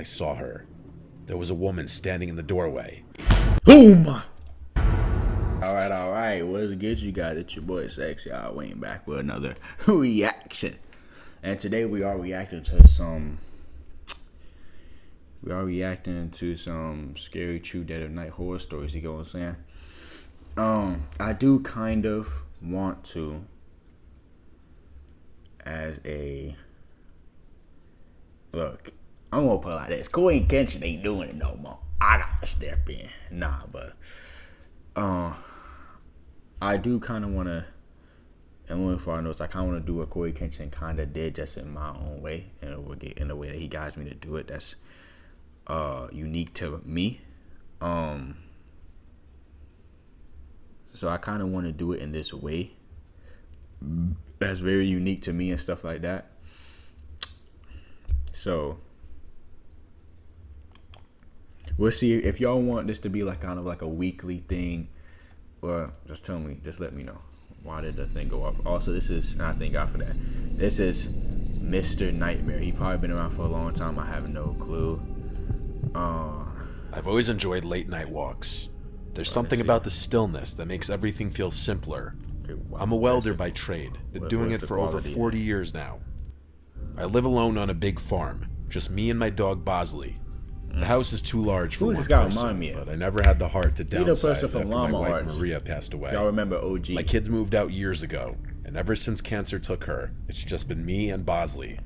I saw her. There was a woman standing in the doorway. Boom! Alright. What's good, you guys? It's your boy Sexy. Wayne back with another reaction. And today we are reacting to some scary true dead of night horror stories, you get what I'm saying? I do kind of want to, as a look, I'm gonna put it like this. Corey Kenshin ain't doing it no more. I gotta step in. Nah, but I do kind of want to, and one of our notes, I kind of want to do what Corey Kenshin kind of did, just in my own way, and it will get in the way that he guides me to do it. That's unique to me. So I kind of want to do it in this way. That's very unique to me and stuff like that. So we'll see if y'all want this to be like kind of like a weekly thing, or just tell me, just let me know. Why did the thing go off? Also, this is, I thank God for that. This is Mr. Nightmare. He probably been around for a long time. I have no clue. I've always enjoyed late night walks. There's something about the stillness that makes everything feel simpler. Okay, wow. I'm a welder by trade. Been doing it for over 40 years now. I live alone on a big farm. Just me and my dog Bosley. The house is too large for one person, but I never had the heart to downsize after my wife Maria passed away. Y'all remember OG? My kids moved out years ago, and ever since cancer took her, it's just been me and Bosley.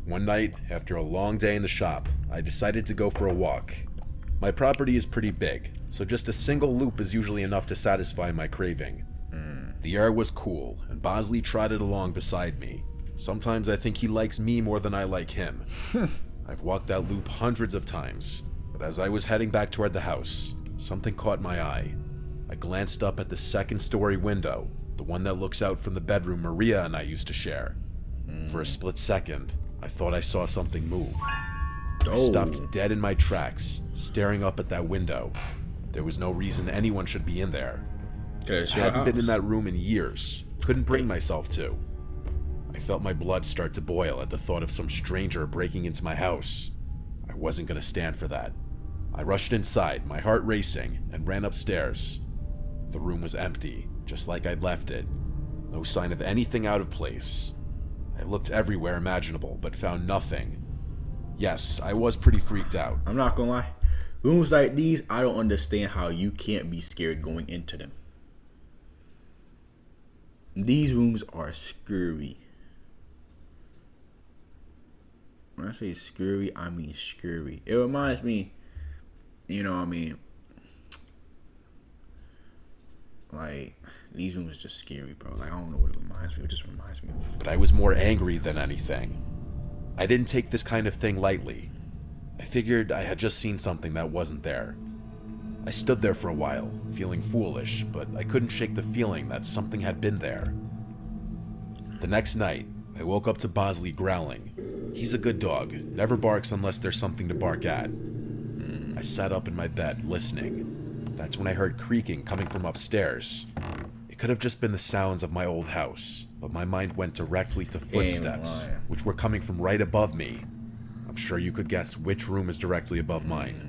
One night, after a long day in the shop, I decided to go for a walk. My property is pretty big, so just a single loop is usually enough to satisfy my craving. The air was cool, and Bosley trotted along beside me. Sometimes I think he likes me more than I like him. I've walked that loop hundreds of times, but as I was heading back toward the house, something caught my eye. I glanced up at the second-story window, the one that looks out from the bedroom Maria and I used to share. For a split second, I thought I saw something move. I stopped dead in my tracks, staring up at that window. There was no reason anyone should be in there. I hadn't been in that room in years. Couldn't bring myself to. I felt my blood start to boil at the thought of some stranger breaking into my house. I wasn't going to stand for that. I rushed inside, my heart racing, and ran upstairs. The room was empty, just like I'd left it. No sign of anything out of place. I looked everywhere imaginable, but found nothing. Yes, I was pretty freaked out. I'm not gonna lie. Rooms like these, I don't understand how you can't be scared going into them. These rooms are scary. When I say scary, I mean scary. It reminds me, you know what I mean? Like, these rooms are just scary, bro. Like, I don't know what it reminds me. It just reminds me of. But I was more angry than anything. I didn't take this kind of thing lightly. I figured I had just seen something that wasn't there. I stood there for a while, feeling foolish, but I couldn't shake the feeling that something had been there. The next night, I woke up to Bosley growling. He's a good dog, never barks unless there's something to bark at. I sat up in my bed, listening. That's when I heard creaking coming from upstairs. It could have just been the sounds of my old house, but my mind went directly to footsteps, which were coming from right above me. I'm sure you could guess which room is directly above mine.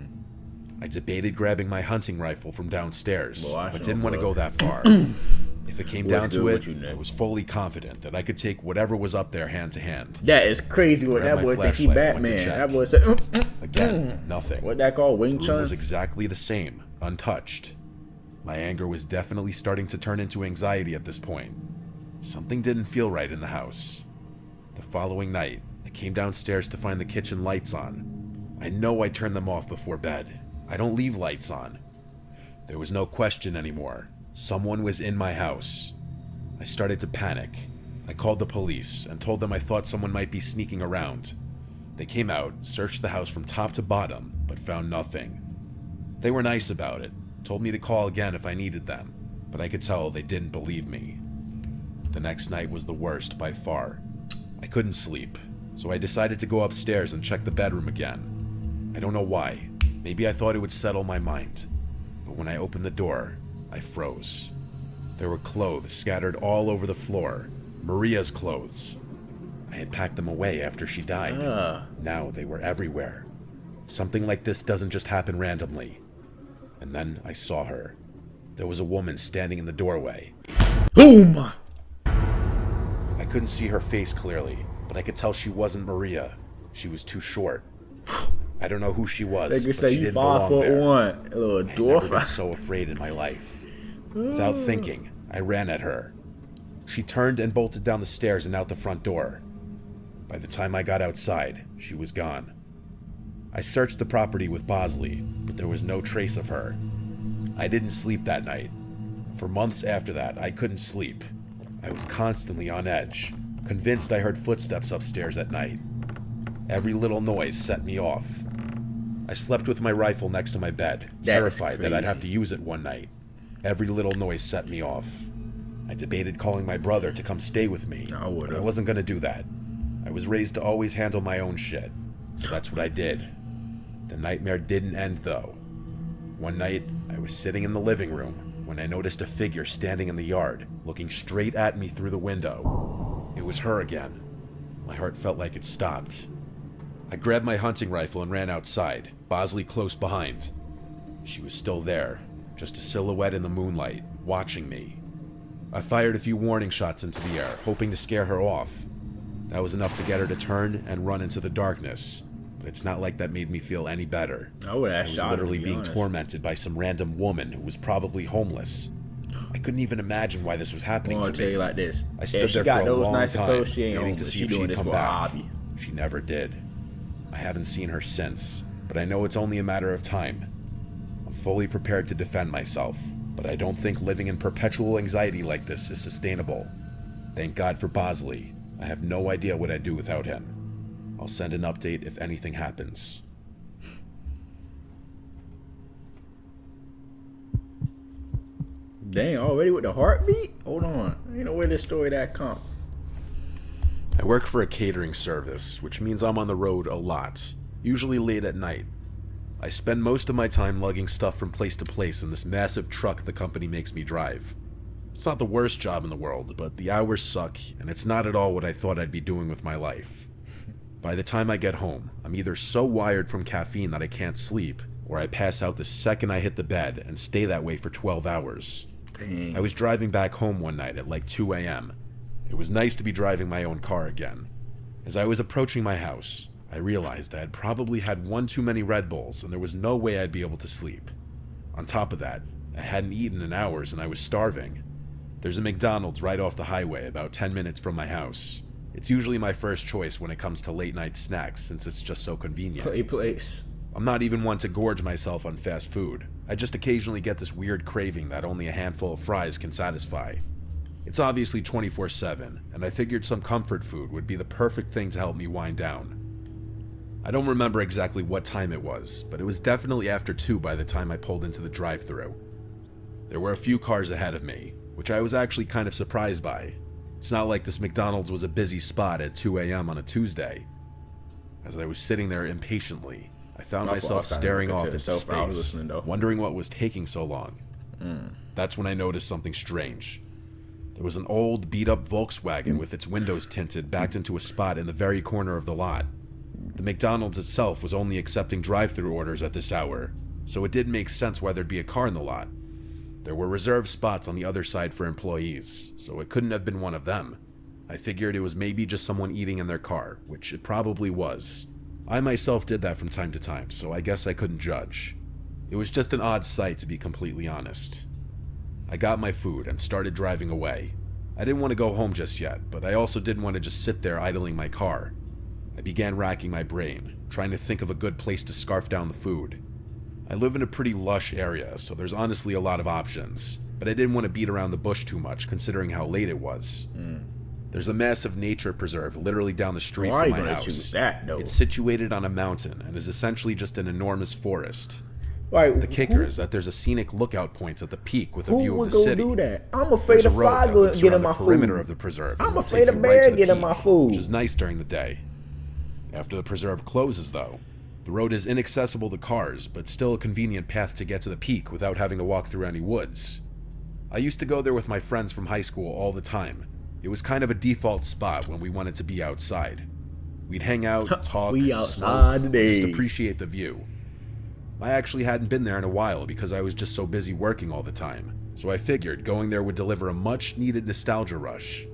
I debated grabbing my hunting rifle from downstairs, but didn't want to go that far. If it came down to it, I was fully confident that I could take whatever was up there hand to hand. That is crazy what that boy think he Batman. That boy said, again, nothing. What that called, Wing Chun? It was exactly the same, untouched. My anger was definitely starting to turn into anxiety at this point. Something didn't feel right in the house. The following night, I came downstairs to find the kitchen lights on. I know I turned them off before bed. I don't leave lights on. There was no question anymore. Someone was in my house. I started to panic. I called the police and told them I thought someone might be sneaking around. They came out, searched the house from top to bottom, but found nothing. They were nice about it, told me to call again if I needed them, but I could tell they didn't believe me. The next night was the worst by far. I couldn't sleep, so I decided to go upstairs and check the bedroom again. I don't know why. Maybe I thought it would settle my mind. But when I opened the door, I froze. There were clothes scattered all over the floor. Maria's clothes. I had packed them away after she died. Now they were everywhere. Something like this doesn't just happen randomly. And then I saw her. There was a woman standing in the doorway. Boom! I couldn't see her face clearly, but I could tell she wasn't Maria. She was too short. I don't know who she was, They could but say she you didn't belong 5'1", there. a little I had never been dwarf. so afraid in my life. Without thinking, I ran at her. She turned and bolted down the stairs and out the front door. By the time I got outside, she was gone. I searched the property with Bosley, but there was no trace of her. I didn't sleep that night. For months after that, I couldn't sleep. I was constantly on edge, convinced I heard footsteps upstairs at night. Every little noise set me off. I slept with my rifle next to my bed, terrified that I'd have to use it one night. Every little noise set me off. I debated calling my brother to come stay with me, I would've. but I wasn't going to do that. I was raised to always handle my own shit, so that's what I did. The nightmare didn't end, though. One night, I was sitting in the living room when I noticed a figure standing in the yard, looking straight at me through the window. It was her again. My heart felt like it stopped. I grabbed my hunting rifle and ran outside, Bosley close behind. She was still there, just a silhouette in the moonlight, watching me. I fired a few warning shots into the air, hoping to scare her off. That was enough to get her to turn and run into the darkness, but it's not like that made me feel any better. I would have I was shot her, literally to be being honest. tormented by some random woman who was probably homeless. I couldn't even imagine why this was happening I'm to gonna tell me. you like this. I stood If she there got for a those long nice time, clothes, she ain't waiting to homeless. see She if she'd doing this come for a back. hobby. She never did. I haven't seen her since, but I know it's only a matter of time. I'm fully prepared to defend myself, but I don't think living in perpetual anxiety like this is sustainable. Thank God for Bosley. I have no idea what I'd do without him. I'll send an update if anything happens. Dang, already with the heartbeat? Hold on. Ain't know where this story that come. I work for a catering service, which means I'm on the road a lot, usually late at night. I spend most of my time lugging stuff from place to place in this massive truck the company makes me drive. It's not the worst job in the world, but the hours suck, and it's not at all what I thought I'd be doing with my life. By the time I get home, I'm either so wired from caffeine that I can't sleep, or I pass out the second I hit the bed and stay that way for 12 hours. Dang. I was driving back home one night at like 2 a.m. It was nice to be driving my own car again. As I was approaching my house, I realized I had probably had one too many Red Bulls and there was no way I'd be able to sleep. On top of that, I hadn't eaten in hours and I was starving. There's a McDonald's right off the highway about 10 minutes from my house. It's usually my first choice when it comes to late night snacks since it's just so convenient. Play place. I'm not even one to gorge myself on fast food. I just occasionally get this weird craving that only a handful of fries can satisfy. It's obviously 24/7, and I figured some comfort food would be the perfect thing to help me wind down. I don't remember exactly what time it was, but it was definitely after 2 by the time I pulled into the drive-thru. There were a few cars ahead of me, which I was actually kind of surprised by. It's not like this McDonald's was a busy spot at 2 a.m. on a Tuesday. As I was sitting there impatiently, I found myself staring off into space, wondering what was taking so long. That's when I noticed something strange. There was an old, beat-up Volkswagen with its windows tinted backed into a spot in the very corner of the lot. The McDonald's itself was only accepting drive-thru orders at this hour, so it did make sense why there'd be a car in the lot. There were reserved spots on the other side for employees, so it couldn't have been one of them. I figured it was maybe just someone eating in their car, which it probably was. I myself did that from time to time, so I guess I couldn't judge. It was just an odd sight, to be completely honest. I got my food and started driving away. I didn't want to go home just yet, but I also didn't want to just sit there idling my car. I began racking my brain, trying to think of a good place to scarf down the food. I live in a pretty lush area, so there's honestly a lot of options, but I didn't want to beat around the bush too much considering how late it was. There's a massive nature preserve literally down the street from my house. Choose that, though? It's situated on a mountain and is essentially just an enormous forest. Like, The kicker is that there's a scenic lookout point at the peak with a view who of would the go city. do that? I'm afraid There's a of road fly that loops getting around my the perimeter food. of the preserve. I'm and will afraid take of you bear right to the getting peak, my food. which is nice during the day. After the preserve closes, though, the road is inaccessible to cars, but still a convenient path to get to the peak without having to walk through any woods. I used to go there with my friends from high school all the time. It was kind of a default spot when we wanted to be outside. We'd hang out, talk, We smoke, outside or today. just appreciate the view. I actually hadn't been there in a while because I was just so busy working all the time, so I figured going there would deliver a much-needed nostalgia rush.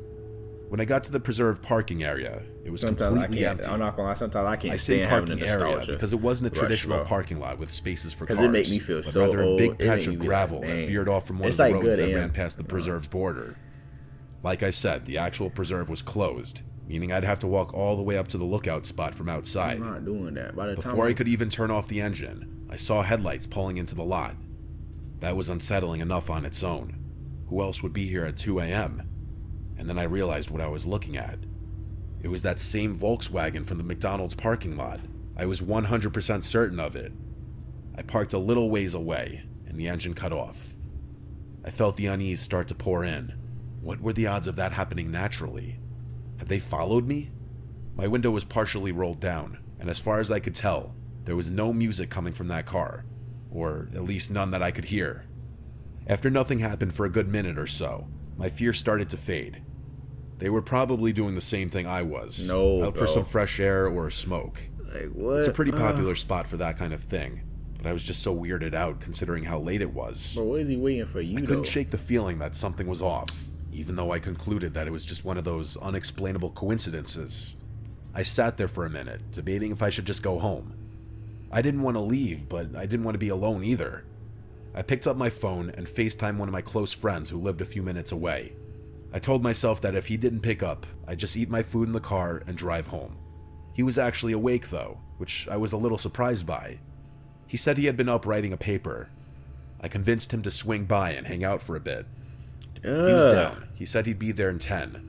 When I got to the preserved parking area, it was Sometimes I completely can't. empty. I'm not gonna lie. Sometimes I can't I say stand having a parking area nostalgia because it wasn't a rush, traditional bro. parking lot with spaces for 'Cause cars, it make me feel but so rather a old. big It patch make me of be gravel like, that dang. veered off from one It's of the like roads good that ran and- past the preserve's border. Like I said, the actual preserve was closed, meaning I'd have to walk all the way up to the lookout spot from outside. I'm not doing that. By the time Before I could even turn off the engine, I saw headlights pulling into the lot. That was unsettling enough on its own. Who else would be here at 2 a.m.? And then I realized what I was looking at. It was that same Volkswagen from the McDonald's parking lot. I was 100% certain of it. I parked a little ways away, and the engine cut off. I felt the unease start to pour in. What were the odds of that happening naturally? Had they followed me? My window was partially rolled down, and as far as I could tell, there was no music coming from that car, or at least none that I could hear. After nothing happened for a good minute or so, my fear started to fade. They were probably doing the same thing I was, No, out bro. for some fresh air or a smoke. like what? It's a pretty popular spot for that kind of thing, but I was just so weirded out considering how late it was. Bro, what is he waiting for you? I couldn't though? shake the feeling that something was off, even though I concluded that it was just one of those unexplainable coincidences. I sat there for a minute, debating if I should just go home. I didn't want to leave, but I didn't want to be alone either. I picked up my phone and FaceTimed one of my close friends who lived a few minutes away. I told myself that if he didn't pick up, I'd just eat my food in the car and drive home. He was actually awake though, which I was a little surprised by. He said he had been up writing a paper. I convinced him to swing by and hang out for a bit. He was down. He said he'd be there in 10.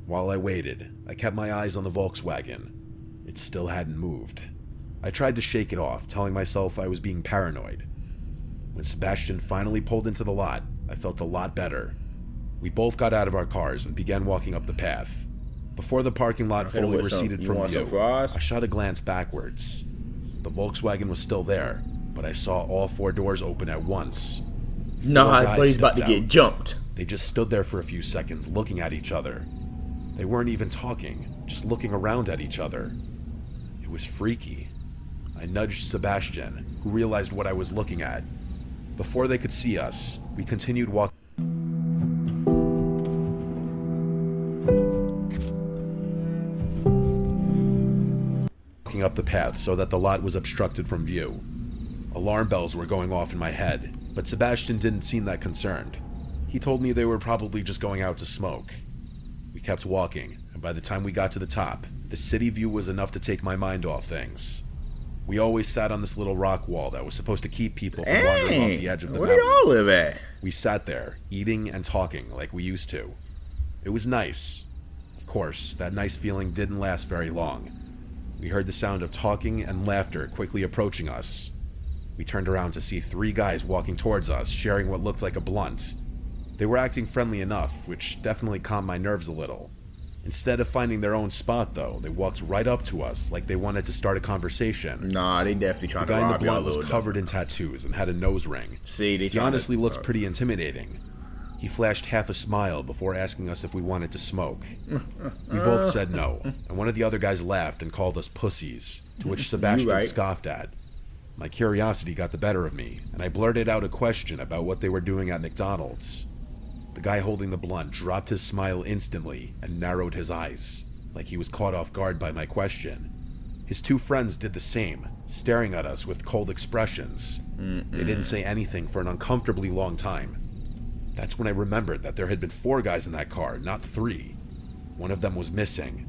While I waited, I kept my eyes on the Volkswagen. It still hadn't moved. I tried to shake it off, telling myself I was being paranoid. When Sebastian finally pulled into the lot, I felt a lot better. We both got out of our cars and began walking up the path. Before the parking lot Okay, fully what's up? receded You from want some view, fries? I shot a glance backwards. The Volkswagen was still there, but I saw all 4 doors open at once. Nah, guys but he's about to stepped get out. jumped. They just stood there for a few seconds, looking at each other. They weren't even talking, just looking around at each other. It was freaky. I nudged Sebastian, who realized what I was looking at. Before they could see us, we continued walking up the path so that the lot was obstructed from view. Alarm bells were going off in my head, but Sebastian didn't seem that concerned. He told me they were probably just going out to smoke. We kept walking, and by the time we got to the top, the city view was enough to take my mind off things. We always sat on this little rock wall that was supposed to keep people from wandering off the edge of the where mountain. y'all live at? We sat there, eating and talking like we used to. It was nice. Of course, that nice feeling didn't last very long. We heard the sound of talking and laughter quickly approaching us. We turned around to see 3 guys walking towards us, sharing what looked like a blunt. They were acting friendly enough, which definitely calmed my nerves a little. Instead of finding their own spot, though, they walked right up to us like they wanted to start a conversation. Nah, they definitely trying The to guy in the rob y'all. blunt was little covered in tattoos and had a nose ring. See, they He trying honestly to, looked pretty intimidating. He flashed half a smile before asking us if we wanted to smoke. We both said no, and one of the other guys laughed and called us pussies, to which Sebastian right. scoffed at. My curiosity got the better of me, and I blurted out a question about what they were doing at McDonald's. The guy holding the blunt dropped his smile instantly and narrowed his eyes, like he was caught off guard by my question. His 2 friends did the same, staring at us with cold expressions. They didn't say anything for an uncomfortably long time. That's when I remembered that there had been 4 guys in that car, not 3. One of them was missing.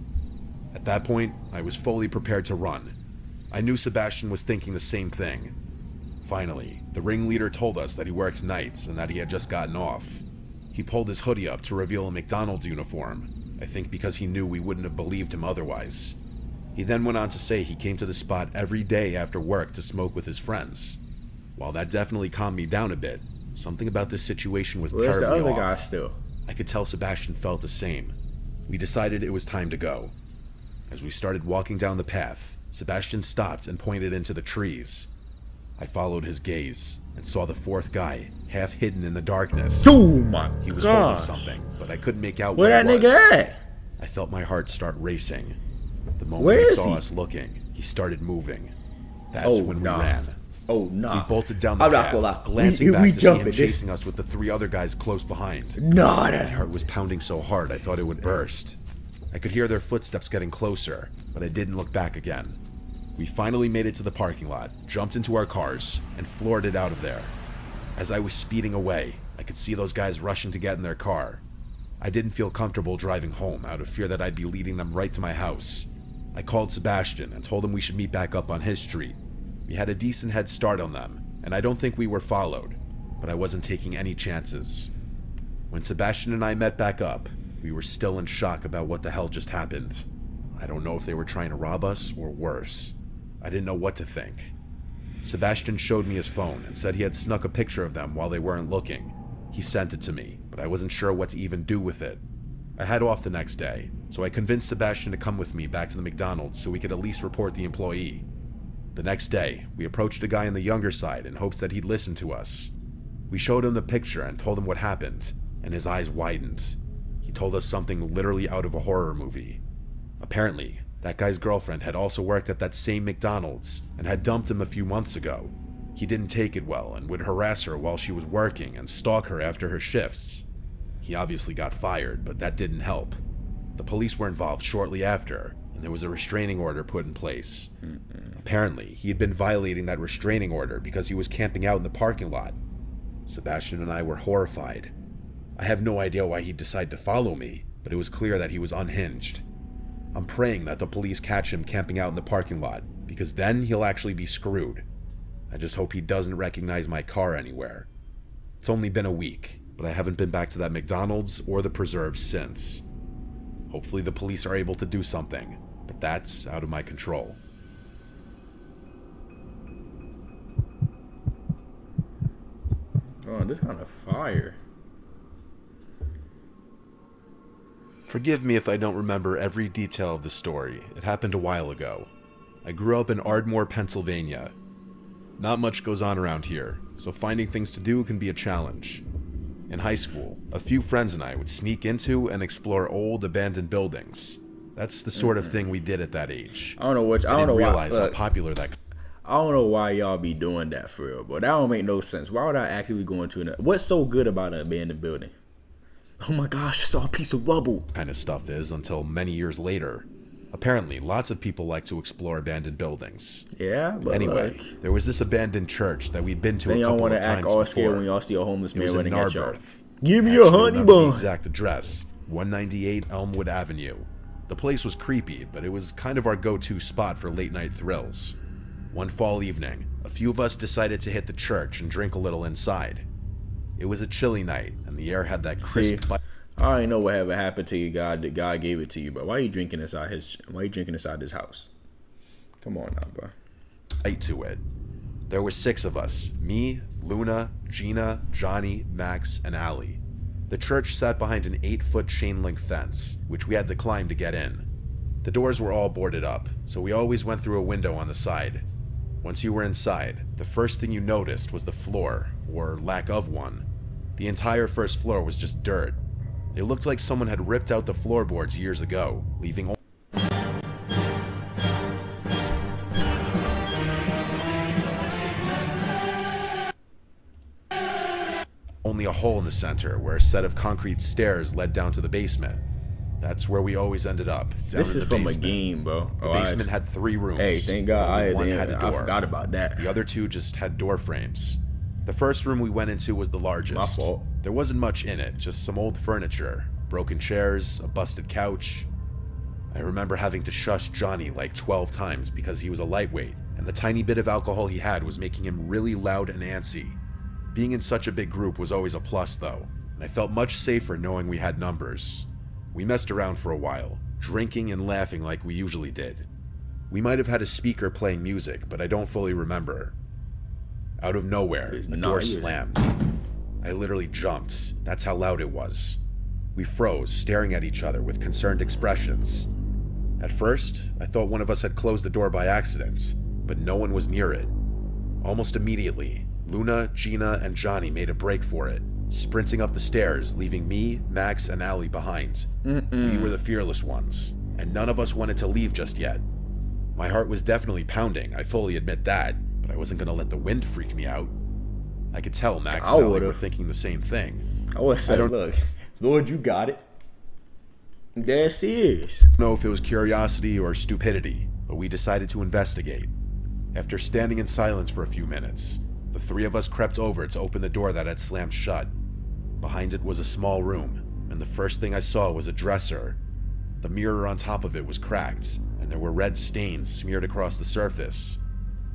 At that point, I was fully prepared to run. I knew Sebastian was thinking the same thing. Finally, the ringleader told us that he worked nights and that he had just gotten off. He pulled his hoodie up to reveal a McDonald's uniform, I think because he knew we wouldn't have believed him otherwise. He then went on to say he came to the spot every day after work to smoke with his friends. While that definitely calmed me down a bit, something about this situation was Where's the terribly other off. guy still? I could tell Sebastian felt the same. We decided it was time to go. As we started walking down the path, Sebastian stopped and pointed into the trees. I followed his gaze and saw the 4th guy, half hidden in the darkness. Oh my He was holding god. something, but I couldn't make out Where what that it was. nigga at? I felt my heart start racing. The moment Where he is saw he? us looking, he started moving. That's Oh, when nah. we ran. Oh, nah. We bolted down the I'm not path, gonna lie. glancing back we to see him jumping. chasing us with the 3 other guys close behind. Nah, My that's heart was pounding so hard I thought it would burst. I could hear their footsteps getting closer, but I didn't look back again. We finally made it to the parking lot, jumped into our cars, and floored it out of there. As I was speeding away, I could see those guys rushing to get in their car. I didn't feel comfortable driving home out of fear that I'd be leading them right to my house. I called Sebastian and told him we should meet back up on his street. We had a decent head start on them, and I don't think we were followed, but I wasn't taking any chances. When Sebastian and I met back up, we were still in shock about what the hell just happened. I don't know if they were trying to rob us or worse. I didn't know what to think. Sebastian showed me his phone and said he had snuck a picture of them while they weren't looking. He sent it to me, but I wasn't sure what to even do with it. I had off the next day, so I convinced Sebastian to come with me back to the McDonald's so we could at least report the employee. The next day, we approached a guy on the younger side in hopes that he'd listen to us. We showed him the picture and told him what happened, and his eyes widened. He told us something literally out of a horror movie. Apparently, that guy's girlfriend had also worked at that same McDonald's and had dumped him a few months ago. He didn't take it well and would harass her while she was working and stalk her after her shifts. He obviously got fired, but that didn't help. The police were involved shortly after, and there was a restraining order put in place. Apparently, he had been violating that restraining order because he was camping out in the parking lot. Sebastian and I were horrified. I have no idea why he'd decide to follow me, but it was clear that he was unhinged. I'm praying that the police catch him camping out in the parking lot, because then he'll actually be screwed. I just hope he doesn't recognize my car anywhere. It's only been a week, but I haven't been back to that McDonald's or the preserves since. Hopefully the police are able to do something, but that's out of my control. Oh, this kind of fire. Forgive me if I don't remember every detail of the story. It happened a while ago. I grew up in Ardmore, Pennsylvania. Not much goes on around here, so finding things to do can be a challenge. In high school, a few friends and I would sneak into and explore old, abandoned buildings. That's the sort of thing we did at that age. I don't know what. I I don't didn't know realize why. how Look, popular that. I don't know why y'all be doing that for real, but that don't make no sense. Why would I actively go into it? What's so good about an abandoned building? Oh my gosh, I saw a piece of rubble. Kind of stuff is until many years later. Apparently, lots of people like to explore abandoned buildings. Yeah, but Anyway, like, there was this abandoned church that we'd been to then a y'all couple want of to times act all scared before. when y'all see a homeless It man was in running at y'all. Narberth. Give me I a actually honey remember the bun. exact address, 198 Elmwood Avenue. The place was creepy, but it was kind of our go-to spot for late-night thrills. One fall evening, a few of us decided to hit the church and drink a little inside. It was a chilly night, and the air had that crisp bite I already know what ever happened to you, God. That God gave it to you, but why are you drinking inside his? Why are you drinking inside this house? Come on now, bro. to it. There were 6 of us, me, Luna, Gina, Johnny, Max, and Allie. The church sat behind an 8-foot chain-link fence, which we had to climb to get in. The doors were all boarded up, so we always went through a window on the side. Once you were inside, the first thing you noticed was the floor, or lack of one. The entire first floor was just dirt. It looked like someone had ripped out the floorboards years ago, leaving only a hole in the center where a set of concrete stairs led down to the basement. That's where we always ended up, down This in is the from basement. a game, bro. The basement had 3 rooms. Hey, thank God Only one had a I door. forgot about that. The other 2 just had door frames. The first room we went into was the largest. My fault. There wasn't much in it, just some old furniture, broken chairs, a busted couch. I remember having to shush Johnny like 12 times because he was a lightweight, and the tiny bit of alcohol he had was making him really loud and antsy. Being in such a big group was always a plus though, and I felt much safer knowing we had numbers. We messed around for a while, drinking and laughing like we usually did. We might have had a speaker playing music, but I don't fully remember. Out of nowhere, a door slammed. I literally jumped. That's how loud it was. We froze, staring at each other with concerned expressions. At first, I thought one of us had closed the door by accident, but no one was near it. Almost immediately, Luna, Gina, and Johnny made a break for it, sprinting up the stairs, leaving me, Max, and Allie behind. We were the fearless ones. and none of us wanted to leave just yet. My heart was definitely pounding, I fully admit that, but I wasn't going to let the wind freak me out. I could tell Max and Allie were thinking the same thing. I would say, look, Lord, you got it. They're serious. I don't know if it was curiosity or stupidity, but we decided to investigate. After standing in silence for a few minutes, the three of us crept over to open the door that had slammed shut. Behind it was a small room, and the first thing I saw was a dresser. The mirror on top of it was cracked, and there were red stains smeared across the surface.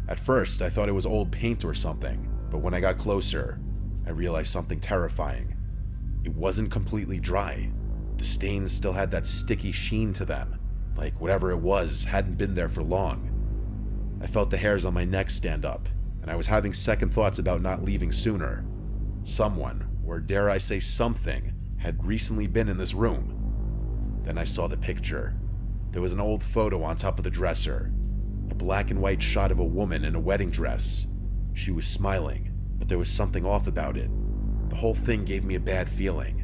At first, I thought it was old paint or something, but when I got closer, I realized something terrifying. It wasn't completely dry. The stains still had that sticky sheen to them, like whatever it was hadn't been there for long. I felt the hairs on my neck stand up, and I was having second thoughts about not leaving sooner. Someone, or dare I say something, had recently been in this room. Then I saw the picture. There was an old photo on top of the dresser, a black and white shot of a woman in a wedding dress. She was smiling, but there was something off about it. The whole thing gave me a bad feeling.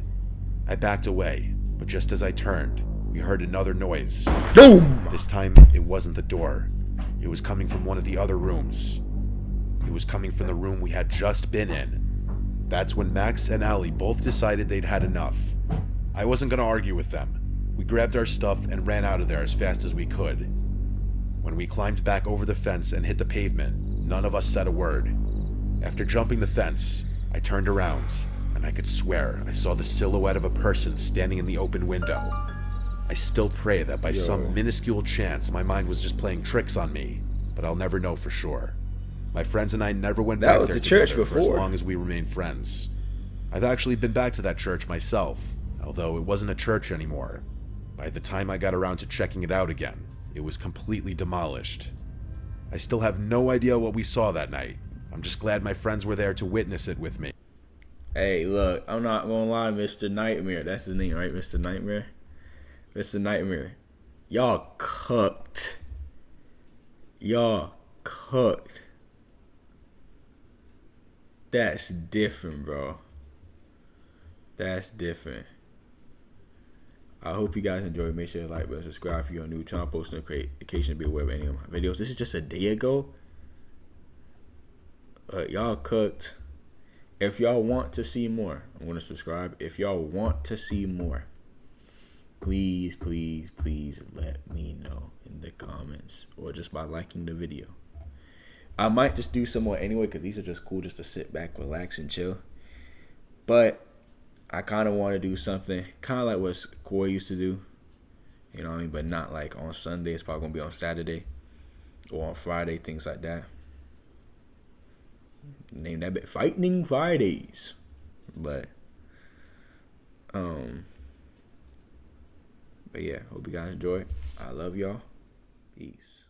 I backed away, but just as I turned, we heard another noise. Boom! This time, it wasn't the door. It was coming from one of the other rooms. It was coming from the room we had just been in. That's when Max and Allie both decided they'd had enough. I wasn't going to argue with them. We grabbed our stuff and ran out of there as fast as we could. When we climbed back over the fence and hit the pavement, none of us said a word. After jumping the fence, I turned around, and I could swear I saw the silhouette of a person standing in the open window. I still pray that by some minuscule chance my mind was just playing tricks on me, but I'll never know for sure. My friends and I never went back there together for as long as we remained friends. I've actually been back to that church myself, although it wasn't a church anymore. By the time I got around to checking it out again, it was completely demolished. I still have no idea what we saw that night. I'm just glad my friends were there to witness it with me. Hey, look, I'm not gonna lie, Mr. Nightmare. That's his name, right? Mr. Nightmare? Mr. Nightmare. Y'all cooked. Y'all cooked. That's different, bro. That's different. I hope you guys enjoyed. Make sure to like, subscribe if you're new. Channel posting occasionally be aware of any of my videos. This is just a day ago. Y'all cooked. If y'all want to see more, I'm going to subscribe. If y'all want to see more, please, please, please let me know in the comments or just by liking the video. I might just do some more anyway because these are just cool just to sit back, relax, and chill. But I kind of want to do something kind of like what Koi used to do. You know what I mean? But not like on Sunday. It's probably going to be on Saturday or on Friday, things like that. Name that bit Fighting Fridays. But yeah, hope you guys enjoy. I love y'all. Peace.